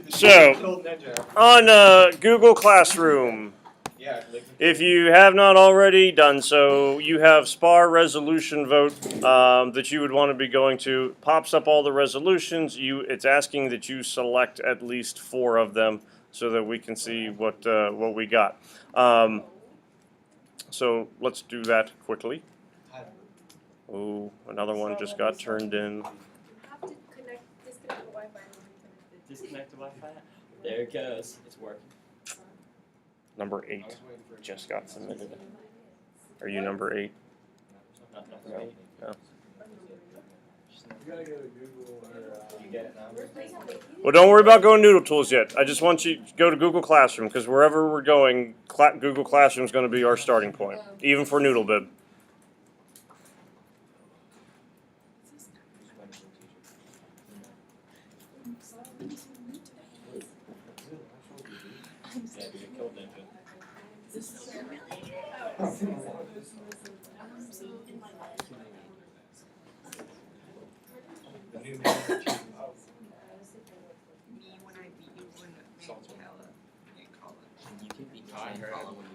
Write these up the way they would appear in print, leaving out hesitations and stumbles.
So, on Google Classroom, if you have not already done so, you have SPAR resolution vote that you would want to be going to. Pops up all the resolutions. It's asking that you select at least 4 of them so that we can see what we got. So let's do that quickly. Oh, another one just got turned in. Disconnect the Wi-Fi. Disconnect the Wi-Fi? There it goes. It's working. Number 8 just got submitted. Are you number 8? Not number No. 8. No. You gotta go to Google or You get it now? Well, don't worry about going NoodleTools yet. I just want you to go to Google Classroom because wherever we're going, Google Classroom is going to be our starting point, even for NoodleBib. You can be kind when you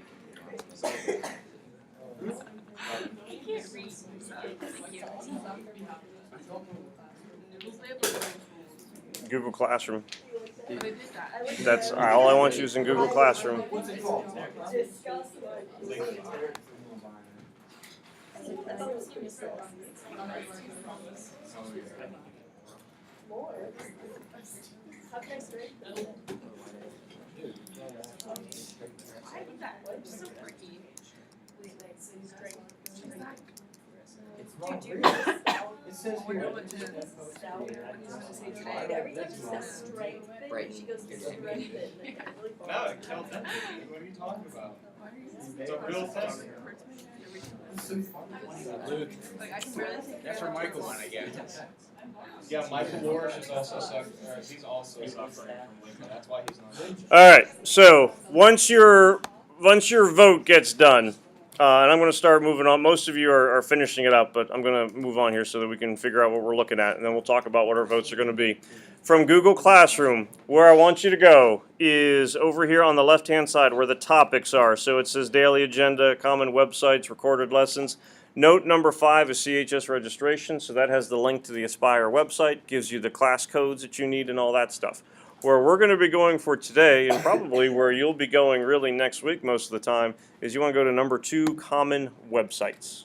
can Google Classroom. That's all I want you is in Google Classroom. it says here. No, it tells them. What are you talking about? It's a real test. Luke, that's where Michael went, I guess. Yeah, Michael Lorish is also he's also suffering from lupus. That's why he's not. All right. So once your vote gets done, and I'm going to start moving on. Most of you are finishing it up, but I'm going to move on here so that we can figure out what we're looking at, and then we'll talk about what our votes are going to be. From Google Classroom, where I want you to go is over here on the left-hand side where the topics are. So it says daily agenda, common websites, recorded lessons. Note number 5 is CHS registration, so that has the link to the Aspire website, gives you the class codes that you need and all that stuff. Where we're going to be going for today, and probably where you'll be going really next week most of the time, is you want to go to number 2, common websites.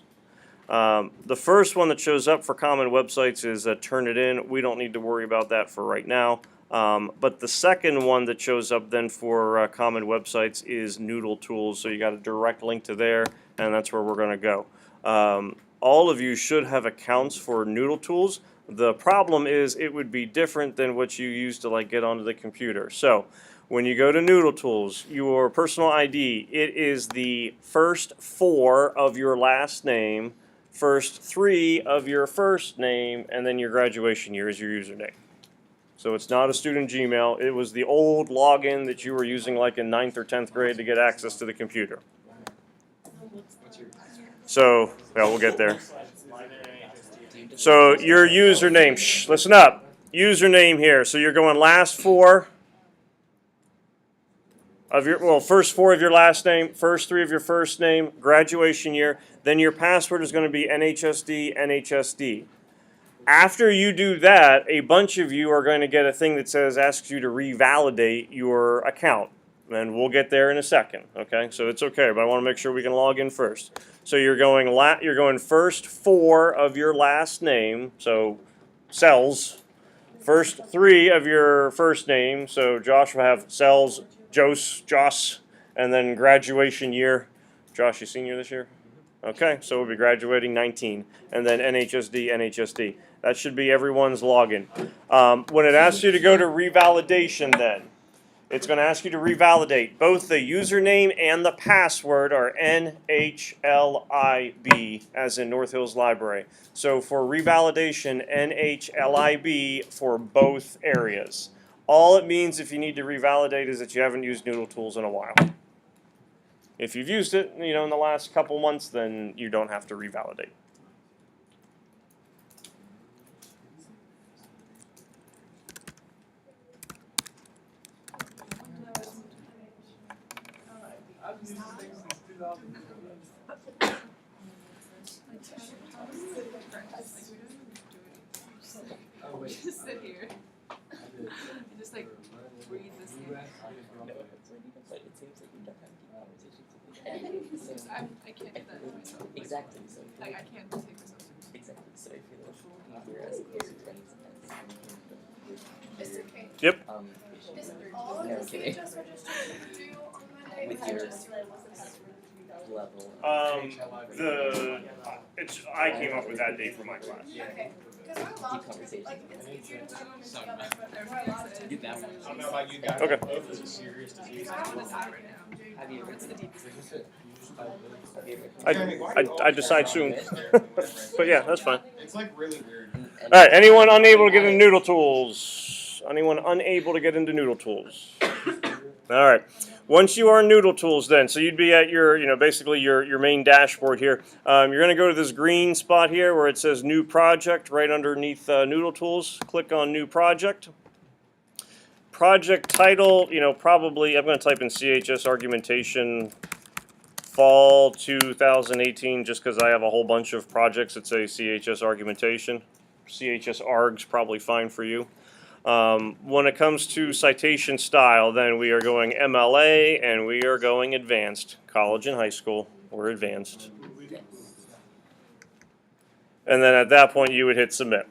The first one that shows up for common websites is Turnitin. We don't need to worry about that for right now. But the second one that shows up then for common websites is NoodleTools. So you got a direct link to there, and that's where we're going to go. All of you should have accounts for NoodleTools. The problem is it would be different than what you use to get onto the computer. So when you go to NoodleTools, your personal ID, it is the first 4 of your last name, first 3 of your first name, and then your graduation year is your username. So it's not a student Gmail. It was the old login that you were using in 9th or 10th grade to get access to the computer. So, yeah, we'll get there. So your username, listen up. Username here. So you're going last 4 of your, first 4 of your last name, first 3 of your first name, graduation year. Then your password is going to be NHSD, NHSD. After you do that, a bunch of you are going to get a thing that asks you to revalidate your account. And we'll get there in a second, okay? So it's okay, but I want to make sure we can log in first. So you're going first 4 of your last name, so cells. First 3 of your first name, so Josh will have cells, Joss, and then graduation year. Josh, you senior this year? Okay, so we'll be graduating 19, and then NHSD, NHSD. That should be everyone's login. When it asks you to go to revalidation then, it's going to ask you to revalidate. Both the username and the password are NHLIB, as in North Hills Library. So for revalidation, NHLIB for both areas. All it means if you need to revalidate is that you haven't used NoodleTools in a while. If you've used it, in the last couple months, then you don't have to revalidate. Oh, wait. Just sit here and just like read this thing. But it seems like you don't have deep conversations. So I can't do that to myself. exactly. So Like I can't take myself seriously. exactly. So if you're as close to friends It's okay. Yep. Is all of No, the kidding. CHS registration due on Monday? With Or is it your- just level. I came up with that date for my class. okay. Because my log, conversation. like it's easier to do them Some. together, but everybody else Do that one. I don't know about you guys, Okay. but both is a serious disease. I want to die right now. Have you ever? It's the deepest. Have you ever? I decide soon. But yeah, that's fine. It's like really weird. All right. Anyone unable to get into NoodleTools? Anyone unable to get into NoodleTools? All right. Once you are in NoodleTools, then, so you'd be at your, basically your main dashboard here. You're going to go to this green spot here where it says New Project right underneath NoodleTools. Click on New Project. Project title, probably I'm going to type in CHS Argumentation Fall 2018 just because I have a whole bunch of projects that say CHS Argumentation. CHS Arg's probably fine for you. When it comes to citation style, then we are going MLA and we are going advanced. College and high school, we're advanced. And then at that point, you would hit submit.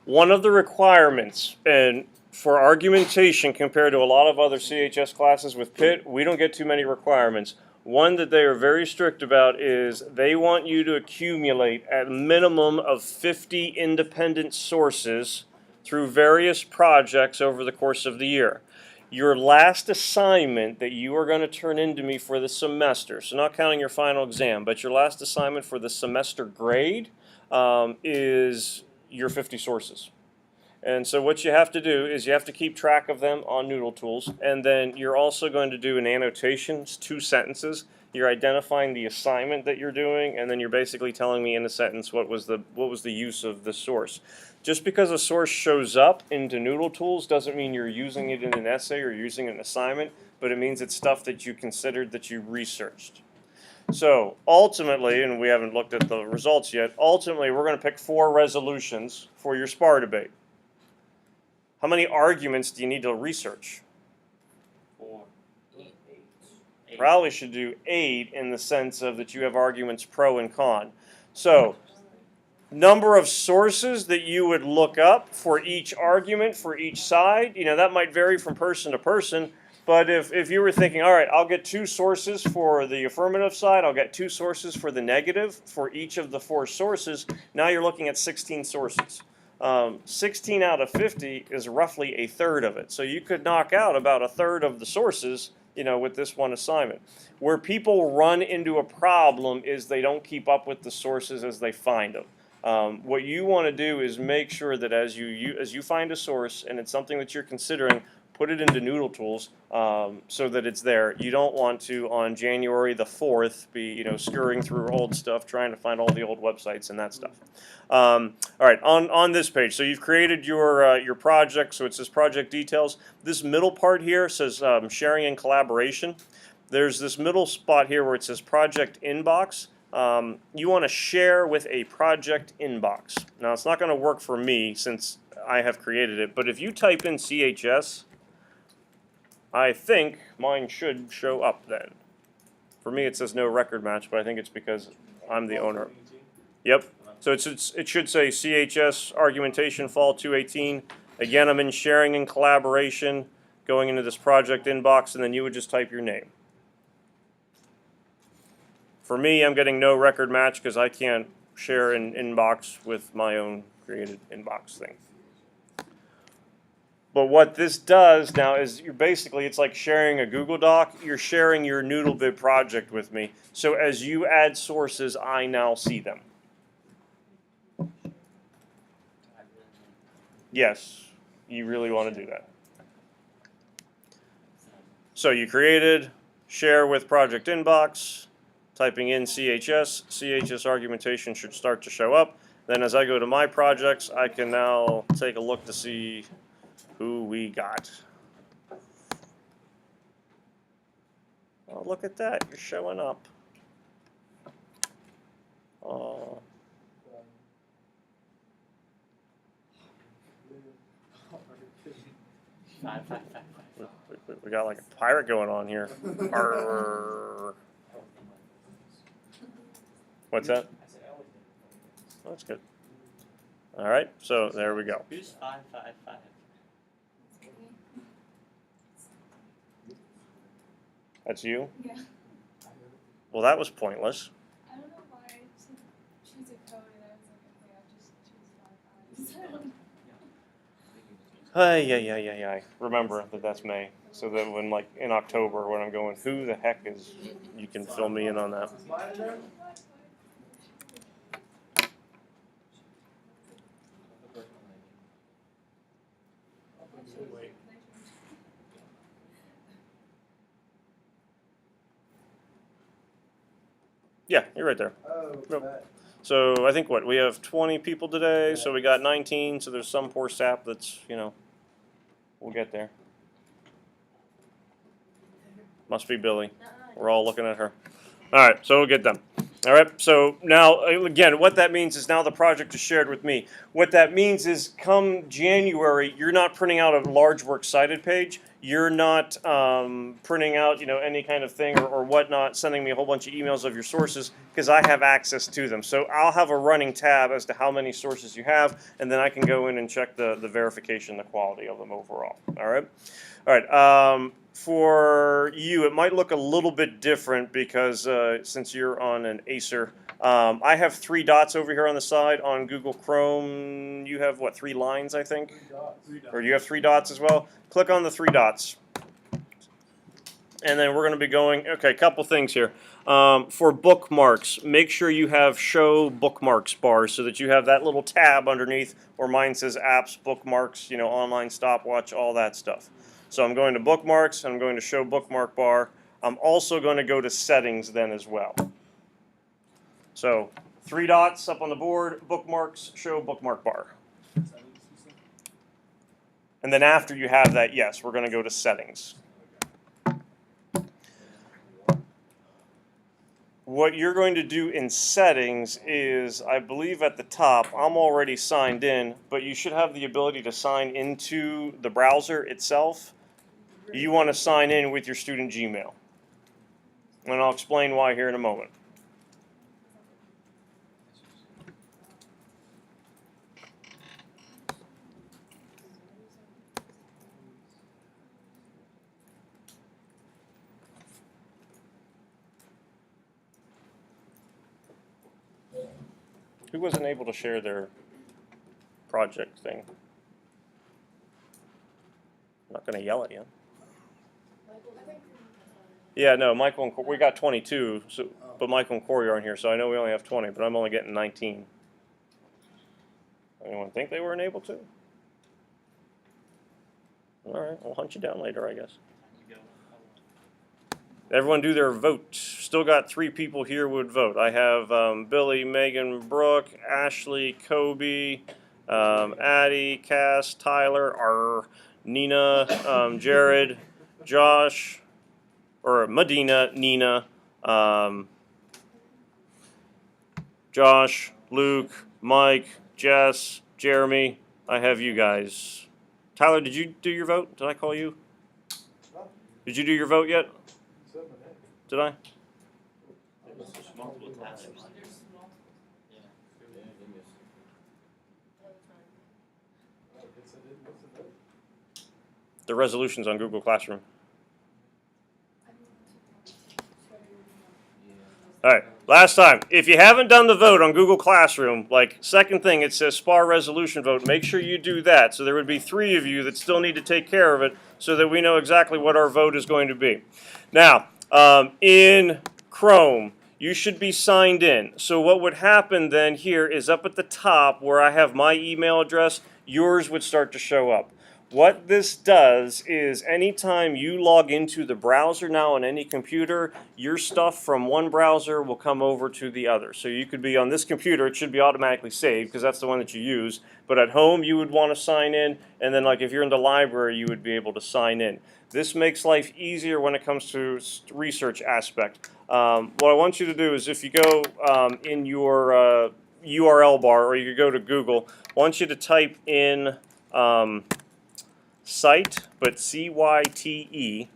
One of the requirements, and for argumentation compared to a lot of other CHS classes with Pitt, we don't get too many requirements. One that they are very strict about is they want you to accumulate at a minimum of 50 independent sources through various projects over the course of the year. Your last assignment that you are going to turn into me for the semester, so not counting your final exam, but your last assignment for the semester grade is your 50 sources. And so what you have to do is you have to keep track of them on NoodleTools, and then you're also going to do an annotation. It's 2 sentences. You're identifying the assignment that you're doing, and then you're basically telling me in a sentence what was the use of the source. Just because a source shows up into NoodleTools doesn't mean you're using it in an essay or using an assignment, but it means it's stuff that you considered, that you researched. So ultimately, and we haven't looked at the results yet, ultimately we're going to pick 4 resolutions for your SPAR debate. How many arguments do you need to research? 4, 8. Probably should do 8 in the sense of that you have arguments pro and con. So, number of sources that you would look up for each argument, for each side, that might vary from person to person. But if you were thinking, all right, I'll get 2 sources for the affirmative side, I'll get 2 sources for the negative for each of the 4 sources, now you're looking at 16 sources. 16 out of 50 is roughly a third of it. So you could knock out about a third of the sources, with this one assignment. Where people run into a problem is they don't keep up with the sources as they find them. What you want to do is make sure that as you find a source and it's something that you're considering, put it into NoodleTools so that it's there. You don't want to, on January the 4th, be scurrying through old stuff, trying to find all the old websites and that stuff. All right, on this page, so you've created your project, so it says project details. This middle part here says sharing and collaboration. There's this middle spot here where it says project inbox. You want to share with a project inbox. Now, it's not going to work for me since I have created it, but if you type in CHS, I think mine should show up then. For me, it says no record match, but I think it's because I'm the owner. Yep. So it should say CHS Argumentation Fall 2018. Again, I'm in sharing and collaboration, going into this project inbox, and then you would just type your name. For me, I'm getting no record match because I can't share an inbox with my own created inbox thing. But what this does now is it's like sharing a Google Doc. You're sharing your NoodleBib project with me. So as you add sources, I now see them. Yes, you really want to do that. So you created, share with project inbox, typing in CHS argumentation should start to show up. Then as I go to my projects, I can now take a look to see who we got. Oh, look at that. You're showing up. Oh. Five. We got like a pirate going on here. Arr. What's that? Oh, that's good. All right, so there we go. Who's 555? That's you? Yeah. Well, that was pointless. I don't know why I said choose a code and I was like, okay, I'll just choose 5 5. I don't know. Ay. Remember that that's May. So that when, like, in October, when I'm going, who the heck is, you can fill me in on that. Yeah, you're right there. Oh, Nope. that. So I think what, we have 20 people today, so we got 19, so there's some poor sap that's, we'll get there. Must be Billy. We're all looking at her. All right, so we'll get them. All right, so now, again, what that means is now the project is shared with me. What that means is come January, you're not printing out a large works cited page. You're not printing out, any kind of thing or whatnot, sending me a whole bunch of emails of your sources because I have access to them. So I'll have a running tab as to how many sources you have, and then I can go in and check the verification, the quality of them overall. All right? All right. For you, it might look a little bit different because since you're on an Acer, I have 3 dots over here on the side. On Google Chrome, you have, what, 3 lines, I think? 3 dots. Or you have 3 dots as well? Click on the 3 dots. And then we're going to be going, okay, a couple things here. For bookmarks, make sure you have show bookmarks bar so that you have that little tab underneath where mine says apps, bookmarks, online stopwatch, all that stuff. So I'm going to bookmarks, and I'm going to show bookmark bar. I'm also going to go to settings then as well. So 3 dots up on the board, bookmarks, show bookmark bar. And then after you have that, yes, we're going to go to settings. What you're going to do in settings is, I believe at the top, I'm already signed in, but you should have the ability to sign into the browser itself. You want to sign in with your student Gmail. And I'll explain why here in a moment. Who wasn't able to share their project thing? I'm not going to yell at you. Yeah, no, Michael and we got 22, so, but Michael and Corey aren't here, so I know we only have 20, but I'm only getting 19. Anyone think they weren't able to? All right, I'll hunt you down later, I guess. Everyone do their vote. Still got 3 people here would vote. I have Billy, Megan, Brooke, Ashley, Kobe, Addie, Cass, Tyler, Nina, Jared, Josh, or Medina, Nina, Josh, Luke, Mike, Jess, Jeremy. I have you guys. Tyler, did you do your vote? Did I call you? Did you do your vote yet? Did I? Multiple tabs. The resolution's on Google Classroom. All right, last time. If you haven't done the vote on Google Classroom, like second thing, it says SPAR resolution vote. Make sure you do that. So there would be 3 of you that still need to take care of it so that we know exactly what our vote is going to be. Now, in Chrome, you should be signed in. So what would happen then here is up at the top where I have my email address, yours would start to show up. What this does is anytime you log into the browser now on any computer, your stuff from one browser will come over to the other. So you could be on this computer, it should be automatically saved because that's the one that you use. But at home, you would want to sign in, and then like if you're in the library, you would be able to sign in. This makes life easier when it comes to research aspect. What I want you to do is if you go in your URL bar, or you could go to Google, I want you to type in Cite, but C-Y-T-E,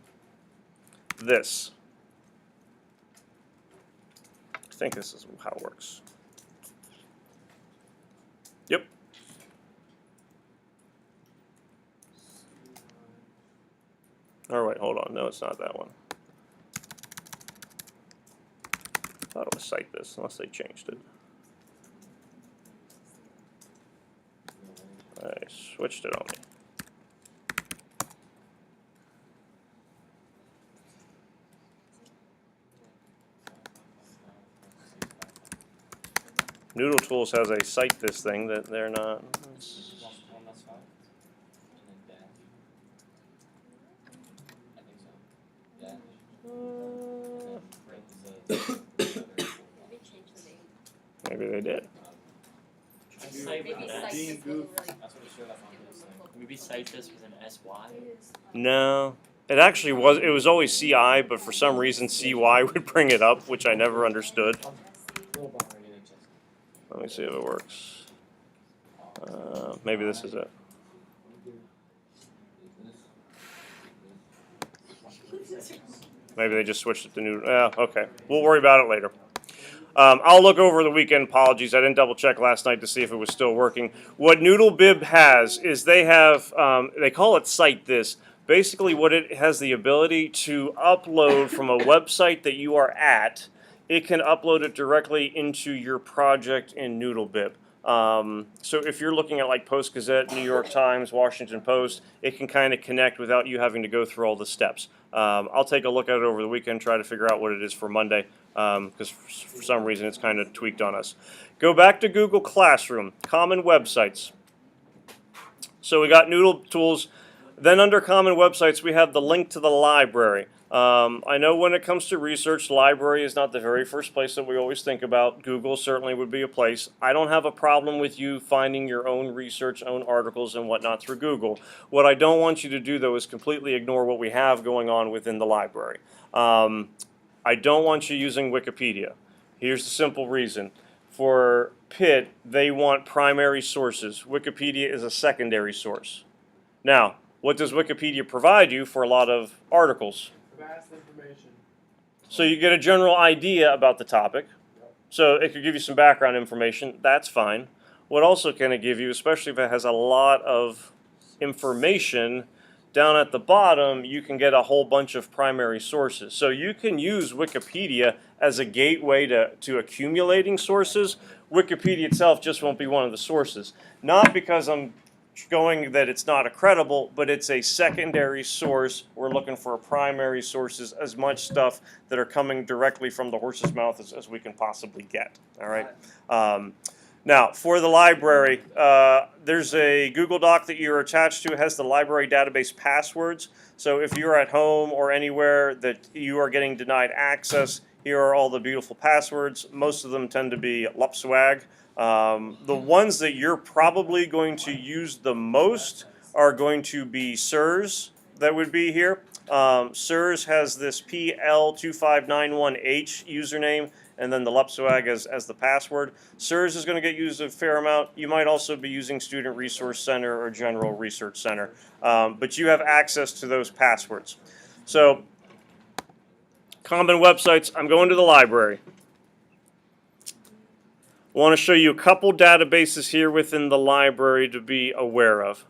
this. I think this is how it works. Yep. All right, hold on. No, it's not that one. I thought it was Cite this, unless they changed it. I switched it on me. NoodleTools has a Cite this thing that they're not. Maybe they did. Maybe cite this with an SY. No, it actually was. It was always CI, but for some reason CY would bring it up, which I never understood. Let me see if it works. Maybe this is it. Maybe they just switched it to Noodle. Yeah, okay. We'll worry about it later. I'll look over the weekend. Apologies, I didn't double check last night to see if it was still working. What NoodleBib has is they have, they call it Cite This. Basically what it has the ability to upload from a website that you are at, it can upload it directly into your project in NoodleBib. So if you're looking at like Post Gazette, New York Times, Washington Post, it can kind of connect without you having to go through all the steps. I'll take a look at it over the weekend, try to figure out what it is for Monday, because for some reason it's kind of tweaked on us. Go back to Google Classroom, common websites. So we got NoodleTools. Then under common websites, we have the link to the library. I know when it comes to research, library is not the very first place that we always think about. Google certainly would be a place. I don't have a problem with you finding your own research, own articles and whatnot through Google. What I don't want you to do, though, is completely ignore what we have going on within the library. I don't want you using Wikipedia. Here's the simple reason. For Pitt, they want primary sources. Wikipedia is a secondary source. Now, what does Wikipedia provide you for a lot of articles? Vast information. So you get a general idea about the topic. So it could give you some background information. That's fine. What also can it give you, especially if it has a lot of information, down at the bottom you can get a whole bunch of primary sources. So you can use Wikipedia as a gateway to accumulating sources. Wikipedia itself just won't be one of the sources. Not because I'm going that it's not a credible, but it's a secondary source. We're looking for primary sources, as much stuff that are coming directly from the horse's mouth as we can possibly get. All right. Now, for the library, there's a Google Doc that you're attached to. It has the library database passwords. So if you're at home or anywhere that you are getting denied access, here are all the beautiful passwords. Most of them tend to be LupSwag. The ones that you're probably going to use the most are going to be SIRS that would be here. SIRS has this PL2591H username and then the LupSwag as the password. SIRS is going to get used a fair amount. You might also be using Student Resource Center or General Research Center, but you have access to those passwords. So, common websites, I'm going to the library. I want to show you a couple databases here within the library to be aware of.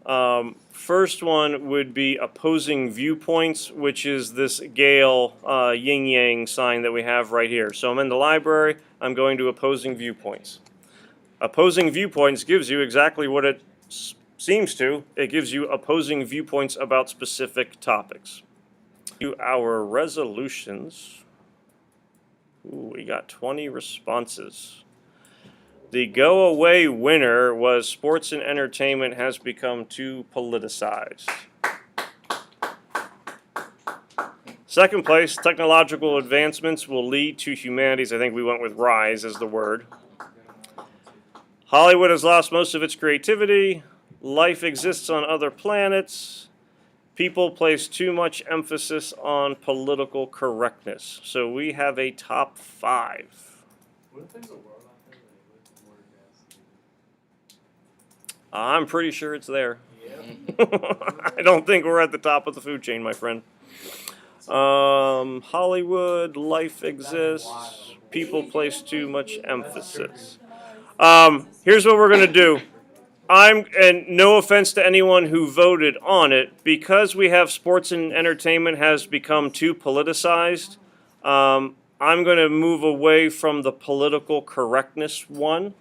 First one would be opposing viewpoints, which is this Gale yin-yang sign that we have right here. So I'm in the library, I'm going to opposing viewpoints. Opposing viewpoints gives you exactly what it seems to. It gives you opposing viewpoints about specific topics. Our resolutions. Ooh, we got 20 responses. The go-away winner was sports and entertainment has become too politicized. Second place, technological advancements will lead to humanity's. I think we went with rise as the word. Hollywood has lost most of its creativity. Life exists on other planets. People place too much emphasis on political correctness. So we have a top 5. What if there's a world out there that with more advanced? I'm pretty sure it's there. Yeah. I don't think we're at the top of the food chain, my friend. Hollywood, life exists. People place too much emphasis. Here's what we're gonna do. And no offense to anyone who voted on it, because we have sports and entertainment has become too politicized. I'm going to move away from the political correctness one,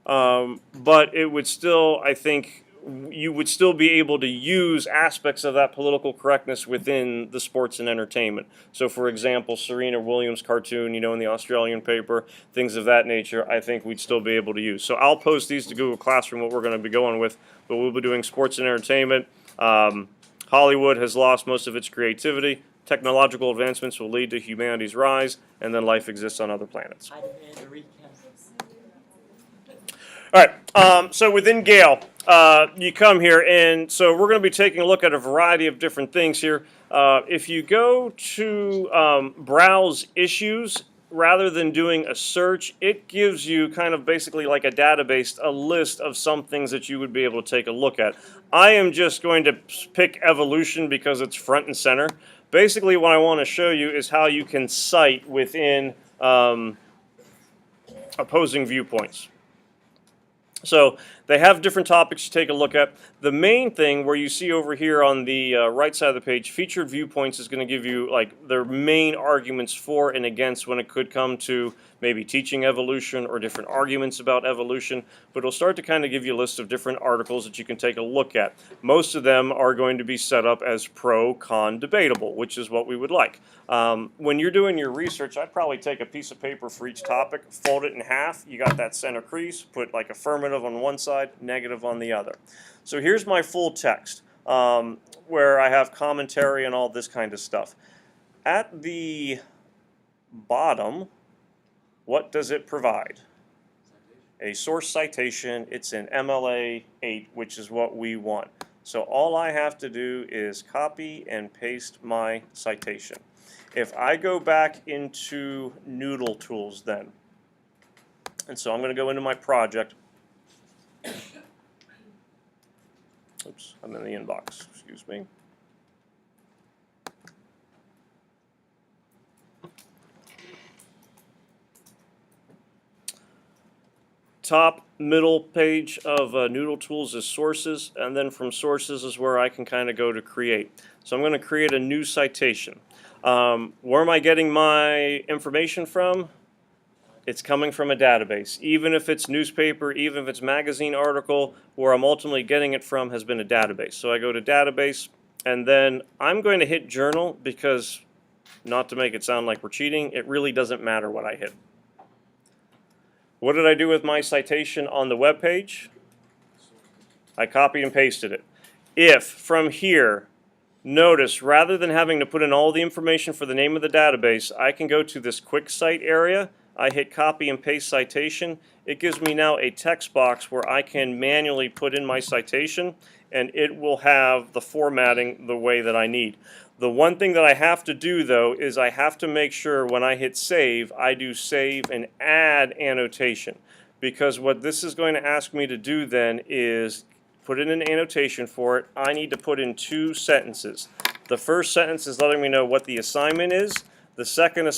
but it would still, I think, you would still be able to use aspects of that political correctness within the sports and entertainment. So, for example, Serena Williams cartoon, in the Australian paper, things of that nature, I think we'd still be able to use. So I'll post these to Google Classroom, what we're going to be going with, but we'll be doing sports and entertainment. Hollywood has lost most of its creativity. Technological advancements will lead to humanity's rise, and then life exists on other planets. I demand a recap. All right, so within Gale, you come here, and so we're going to be taking a look at a variety of different things here. If you go to browse issues, rather than doing a search, it gives you kind of basically like a database, a list of some things that you would be able to take a look at. I am just going to pick evolution because it's front and center. Basically, what I want to show you is how you can cite within opposing viewpoints. So they have different topics to take a look at. The main thing where you see over here on the right side of the page, featured viewpoints is going to give you like their main arguments for and against when it could come to maybe teaching evolution or different arguments about evolution. But it'll start to kind of give you a list of different articles that you can take a look at. Most of them are going to be set up as pro, con, debatable, which is what we would like. When you're doing your research, I'd probably take a piece of paper for each topic, fold it in half. You got that center crease, put like affirmative on one side, negative on the other. So here's my full text where I have commentary and all this kind of stuff. At the bottom, what does it provide? A source citation. It's in MLA 8, which is what we want. So all I have to do is copy and paste my citation. If I go back into NoodleTools then, and so I'm going to go into my project. Oops, I'm in the inbox, excuse me. Top middle page of NoodleTools is sources, and then from sources is where I can kind of go to create. So I'm going to create a new citation. Where am I getting my information from? It's coming from a database. Even if it's newspaper, even if it's magazine article, where I'm ultimately getting it from has been a database. So I go to database, and then I'm going to hit journal because, not to make it sound like we're cheating, it really doesn't matter what I hit. What did I do with my citation on the web page? I copied and pasted it. If from here, notice rather than having to put in all the information for the name of the database, I can go to this quick cite area. I hit copy and paste citation. It gives me now a text box where I can manually put in my citation, and it will have the formatting the way that I need. The one thing that I have to do though is I have to make sure when I hit save, I do save and add annotation, because what this is going to ask me to do then is put in an annotation for it. I need to put in 2 sentences. The first sentence is letting me know what the assignment is. The second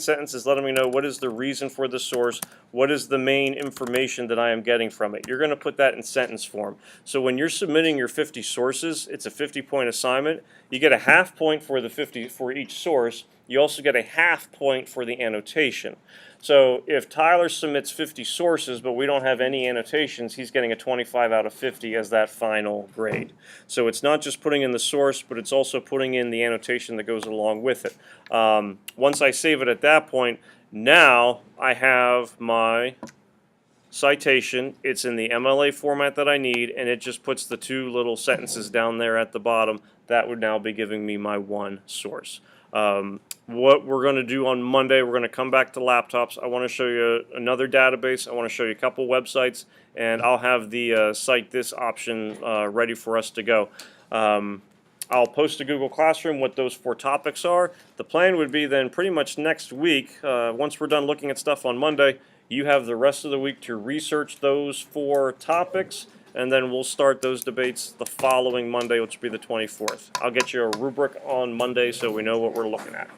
sentence is letting me know what is the reason for the source, what is the main information that I am getting from it. You're going to put that in sentence form. So when you're submitting your 50 sources, it's a 50-point assignment. You get a half point for the 50 for each source. You also get a half point for the annotation. So if Tyler submits 50 sources but we don't have any annotations, he's getting a 25 out of 50 as that final grade. So it's not just putting in the source, but it's also putting in the annotation that goes along with it. Once I save it at that point, now I have my citation. It's in the MLA format that I need, and it just puts the two little sentences down there at the bottom. That would now be giving me my one source. What we're going to do on Monday, we're going to come back to laptops. I want to show you another database. I want to show you a couple websites, and I'll have the Cite This option ready for us to go. I'll post to Google Classroom what those 4 topics are. The plan would be then pretty much next week, once we're done looking at stuff on Monday, you have the rest of the week to research those 4 topics, and then we'll start those debates the following Monday, which will be the 24th. I'll get you a rubric on Monday so we know what we're looking at.